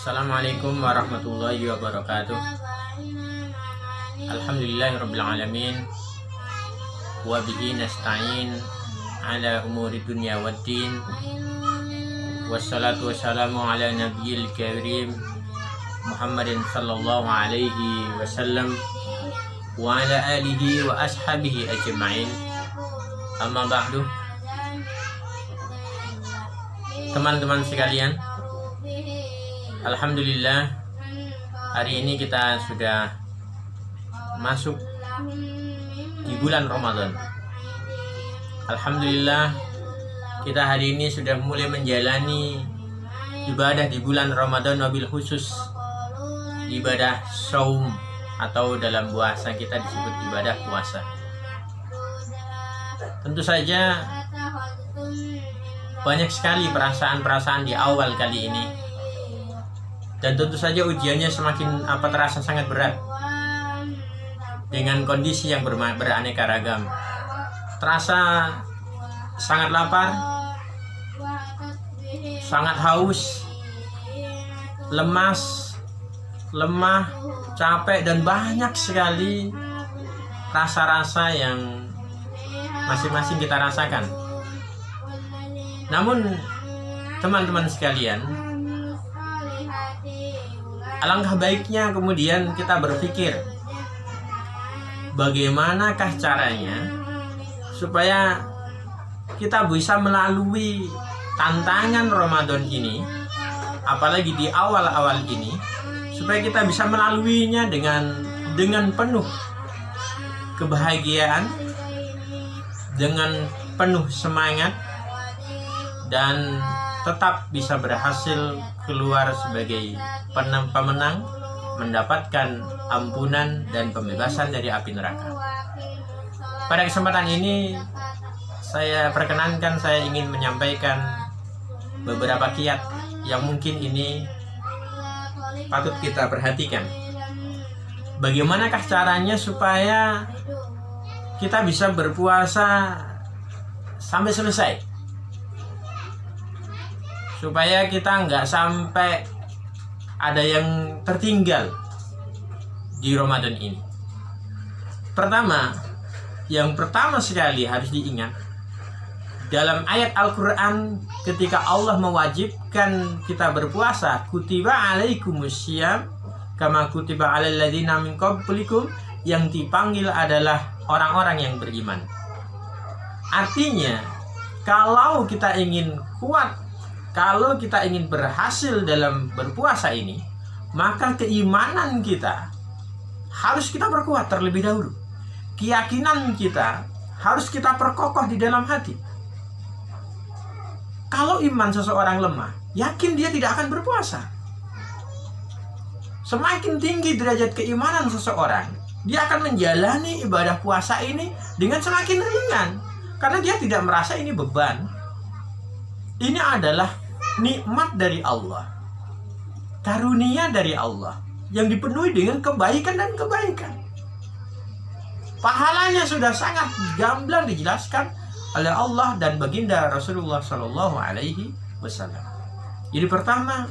Assalamualaikum warahmatullahi wabarakatuh. Alhamdulillahirabbil alamin wa bihi nasta'in ala umuri dunya waddin. Wassalatu wassalamu ala nabiyil karim Muhammadin sallallahu alaihi wasallam wa ala alihi wa ashabihi ajma'in. Amma ba'du. Teman-teman sekalian, alhamdulillah hari ini kita sudah masuk di bulan Ramadan. Alhamdulillah kita hari ini sudah mulai menjalani ibadah di bulan Ramadan, wabil khusus ibadah saum atau dalam bahasa kita disebut ibadah puasa. Tentu saja banyak sekali perasaan-perasaan di awal kali ini, dan tentu saja ujiannya semakin terasa sangat berat dengan kondisi yang beraneka ragam. Terasa sangat lapar, sangat haus, lemas, lemah, capek, dan banyak sekali rasa-rasa yang masing-masing kita rasakan. Namun teman-teman sekalian, alangkah baiknya kemudian kita berpikir bagaimanakah caranya supaya kita bisa melalui tantangan Ramadan ini, apalagi di awal-awal ini, supaya kita bisa melaluinya dengan penuh kebahagiaan, dengan penuh semangat, dan tetap bisa berhasil keluar sebagai pemenang, mendapatkan ampunan dan pembebasan dari api neraka. Pada kesempatan ini saya ingin menyampaikan beberapa kiat yang mungkin ini patut kita perhatikan. Bagaimanakah caranya supaya kita bisa berpuasa sampai selesai, supaya kita nggak sampai ada yang tertinggal di Ramadan ini. Yang pertama sekali harus diingat, dalam ayat Al-Quran ketika Allah mewajibkan kita berpuasa, kutiba alaikumusiyam kama kutiba alal ladzina min qablikum, yang dipanggil adalah orang-orang yang beriman. Artinya, kalau kita ingin kuat, kalau kita ingin berhasil dalam berpuasa ini, maka keimanan kita harus kita perkuat terlebih dahulu. Keyakinan kita harus kita perkokoh di dalam hati. Kalau iman seseorang lemah, yakin dia tidak akan berpuasa. Semakin tinggi derajat keimanan seseorang, dia akan menjalani ibadah puasa ini dengan semakin ringan, karena dia tidak merasa ini beban. Ini adalah nikmat dari Allah, karunia dari Allah yang dipenuhi dengan kebaikan dan kebaikan. Pahalanya sudah sangat gamblang dijelaskan oleh Allah dan baginda Rasulullah Shallallahu Alaihi Wasallam. Jadi pertama,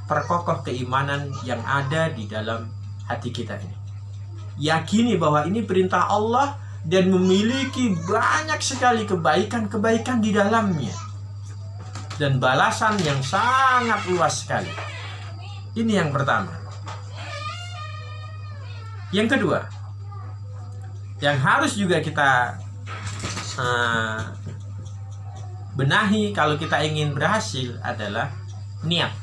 perkokoh keimanan yang ada di dalam hati kita ini. Yakini bahwa ini perintah Allah dan memiliki banyak sekali kebaikan-kebaikan di dalamnya, dan balasan yang sangat luas sekali. Ini yang pertama. Yang kedua, yang harus juga kita benahi kalau kita ingin berhasil adalah niat.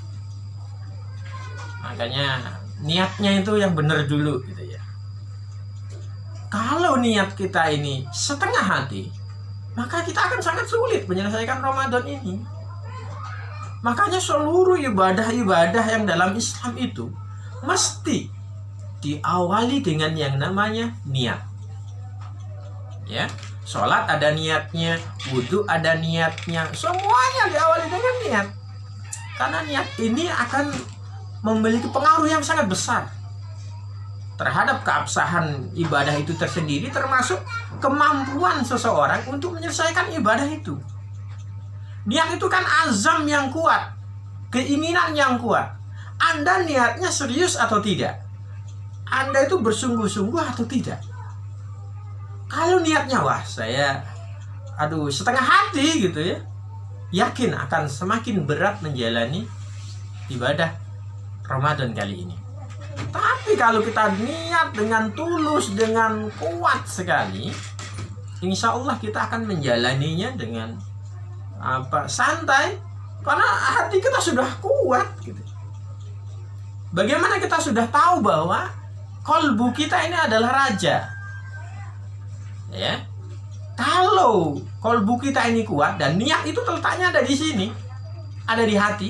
Makanya niatnya itu yang benar dulu gitu ya. Kalau niat kita ini setengah hati, maka kita akan sangat sulit menyelesaikan Ramadan ini. Makanya seluruh ibadah-ibadah yang dalam Islam itu mesti diawali dengan yang namanya niat. Ya, sholat ada niatnya, wudhu ada niatnya, semuanya diawali dengan niat. Karena niat ini akan memiliki pengaruh yang sangat besar terhadap keabsahan ibadah itu tersendiri, termasuk kemampuan seseorang untuk menyelesaikan ibadah itu. Niat itu kan azam yang kuat, keinginan yang kuat. Anda niatnya serius atau tidak? Anda itu bersungguh-sungguh atau tidak? Kalau niatnya, wah saya setengah hati gitu ya, yakin akan semakin berat menjalani ibadah Ramadan kali ini. Tapi kalau kita niat dengan tulus, dengan kuat sekali, insya Allah kita akan menjalaninya dengan santai, karena hati kita sudah kuat gitu. Bagaimana kita sudah tahu bahwa kolbu kita ini adalah raja, ya? Kalau kolbu kita ini kuat dan niat itu letaknya ada di sini, ada di hati.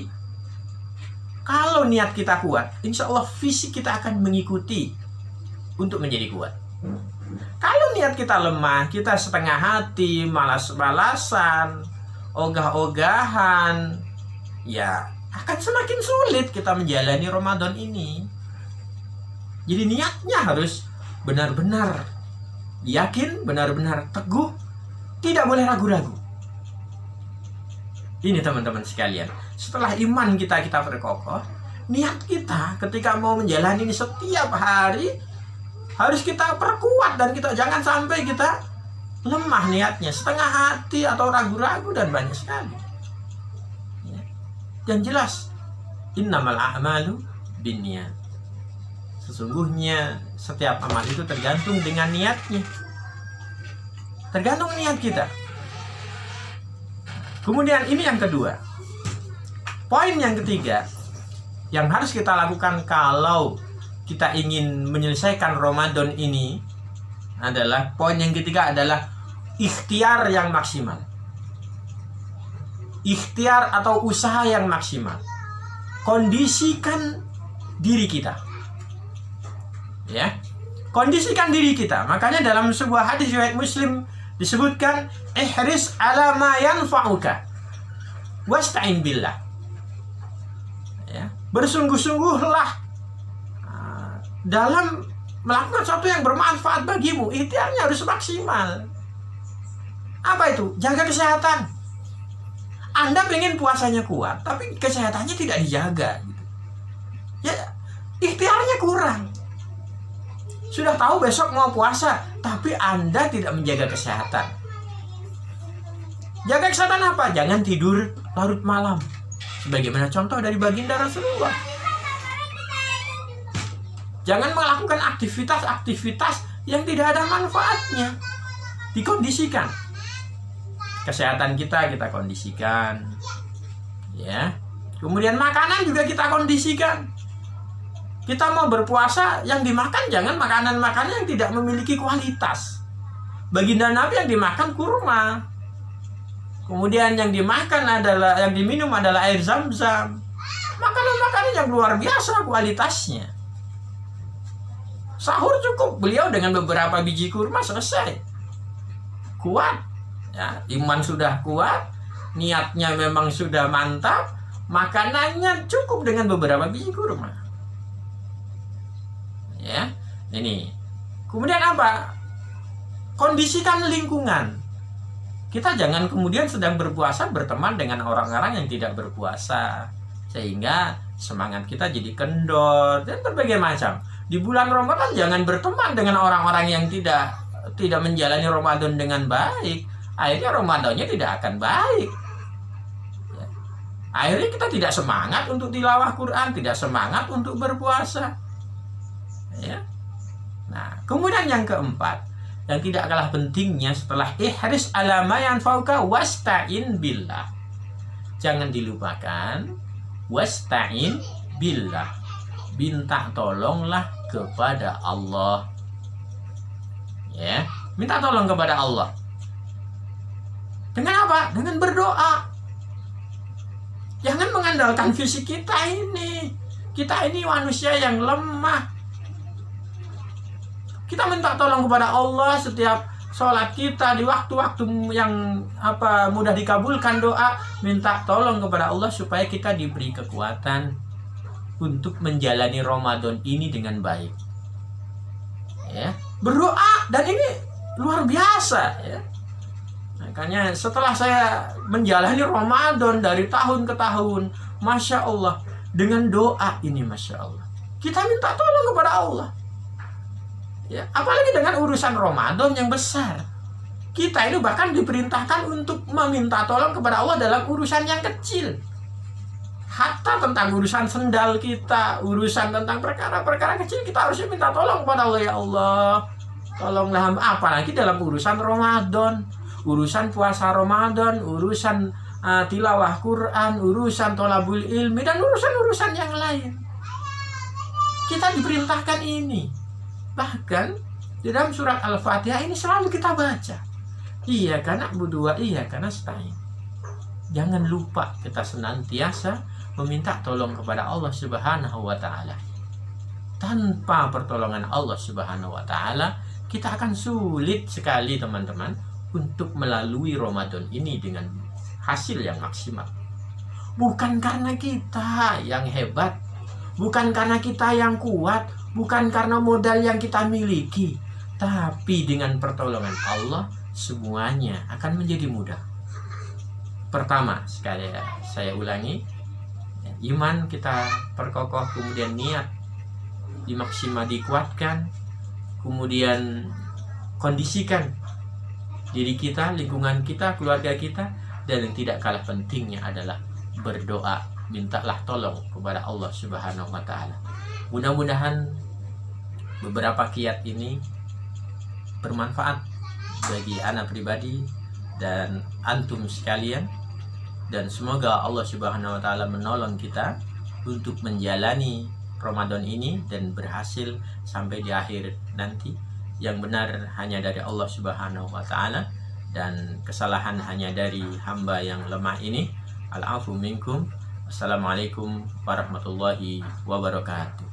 Kalau niat kita kuat, insya Allah fisik kita akan mengikuti untuk menjadi kuat. Kalau niat kita lemah, kita setengah hati, malas-malasan, ogah-ogahan, ya akan semakin sulit kita menjalani Ramadan ini. Jadi niatnya harus benar-benar yakin, benar-benar teguh, tidak boleh ragu-ragu. Ini teman-teman sekalian, setelah iman kita berkokoh, niat kita ketika mau menjalani ini setiap hari harus kita perkuat, dan kita jangan sampai kita lemah niatnya, setengah hati atau ragu-ragu dan banyak sekali. Ya. Dan jelas, innamal a'malu binniyat. Sesungguhnya setiap amal itu tergantung dengan niatnya. Tergantung niat kita. Kemudian ini yang kedua. Poin yang ketiga yang harus kita lakukan kalau kita ingin menyelesaikan Ramadan ini adalah, poin yang ketiga adalah ikhtiar yang maksimal. Ikhtiar atau usaha yang maksimal. Kondisikan diri kita. Ya. Kondisikan diri kita. Makanya dalam sebuah hadis riwayat Muslim disebutkan, ihris ala ma yanfa'uka wasta'in billah. Ya, bersungguh-sungguhlah dalam melakukan sesuatu yang bermanfaat bagimu. Ikhtiarnya harus maksimal. Apa itu? Jaga kesehatan. Anda pengen puasanya kuat, tapi kesehatannya tidak dijaga gitu. Ya, ikhtiarnya kurang. Sudah tahu besok mau puasa, tapi Anda tidak menjaga kesehatan. Jaga kesehatan apa? Jangan tidur larut malam. Sebagaimana contoh dari baginda Rasulullah. Jangan melakukan aktivitas-aktivitas yang tidak ada manfaatnya. Dikondisikan. Kesehatan kita kondisikan. Ya. Kemudian makanan juga kita kondisikan. Kita mau berpuasa, yang dimakan jangan makanan-makanan yang tidak memiliki kualitas. Baginda Nabi yang dimakan kurma. Kemudian yang diminum adalah air zam-zam. Makanan-makanan yang luar biasa kualitasnya. Sahur cukup beliau dengan beberapa biji kurma selesai. Kuat. Ya, iman sudah kuat, niatnya memang sudah mantap, makanannya cukup dengan beberapa biji kurma. Ya, ini. Kemudian apa? Kondisikan lingkungan. Kita jangan kemudian sedang berpuasa berteman dengan orang-orang yang tidak berpuasa, sehingga semangat kita jadi kendor dan berbagai macam. Di bulan Ramadan jangan berteman dengan orang-orang yang tidak menjalani Ramadan dengan baik. Akhirnya Ramadannya tidak akan baik. Ya. Akhirnya kita tidak semangat untuk tilawah Quran, tidak semangat untuk berpuasa. Ya. Nah, kemudian yang keempat, yang tidak kalah pentingnya setelah ihris ala ma yanfa'uka wasta'in billah. Jangan dilupakan wasta'in billah. Minta tolonglah kepada Allah. Ya, minta tolong kepada Allah. Dengan apa? Dengan berdoa. Jangan mengandalkan fisik kita ini. Kita ini manusia yang lemah. Kita minta tolong kepada Allah setiap sholat kita di waktu-waktu yang mudah dikabulkan doa, minta tolong kepada Allah supaya kita diberi kekuatan untuk menjalani Ramadan ini dengan baik. Ya, berdoa, dan ini luar biasa ya. Makanya setelah saya menjalani Ramadan dari tahun ke tahun, Masya Allah, dengan doa ini Masya Allah kita minta tolong kepada Allah ya, apalagi dengan urusan Ramadan yang besar. Kita itu bahkan diperintahkan untuk meminta tolong kepada Allah dalam urusan yang kecil. Hatta tentang urusan sendal kita, urusan tentang perkara-perkara kecil, kita harusnya minta tolong kepada Allah. Ya Allah, tolonglah. Apalagi dalam urusan Ramadan, urusan puasa Ramadan, urusan tilawah Quran, urusan tolabul ilmi, dan urusan-urusan yang lain. Kita diperintahkan ini. Bahkan di dalam surat Al-Fatihah ini selalu kita baca, Iyyaka na'budu wa iyyaka nasta'in. Jangan lupa kita senantiasa meminta tolong kepada Allah Subhanahu wa taala. Tanpa pertolongan Allah Subhanahu wa taala, kita akan sulit sekali teman-teman untuk melalui Ramadan ini dengan hasil yang maksimal. Bukan karena kita yang hebat, bukan karena kita yang kuat, bukan karena modal yang kita miliki, tapi dengan pertolongan Allah semuanya akan menjadi mudah. Pertama, sekali saya ulangi, iman kita perkokoh, kemudian niat dimaksimal, dikuatkan, kemudian kondisikan diri kita, lingkungan kita, keluarga kita, dan yang tidak kalah pentingnya adalah berdoa, mintalah tolong kepada Allah Subhanahu wa taala. Mudah-mudahan beberapa kiat ini bermanfaat bagi anak pribadi dan antum sekalian, dan semoga Allah Subhanahu wa taala menolong kita untuk menjalani Ramadan ini dan berhasil sampai di akhir nanti. Yang benar hanya dari Allah Subhanahu wa taala, dan kesalahan hanya dari hamba yang lemah ini. Al-afu minkum. Assalamualaikum warahmatullahi wabarakatuh.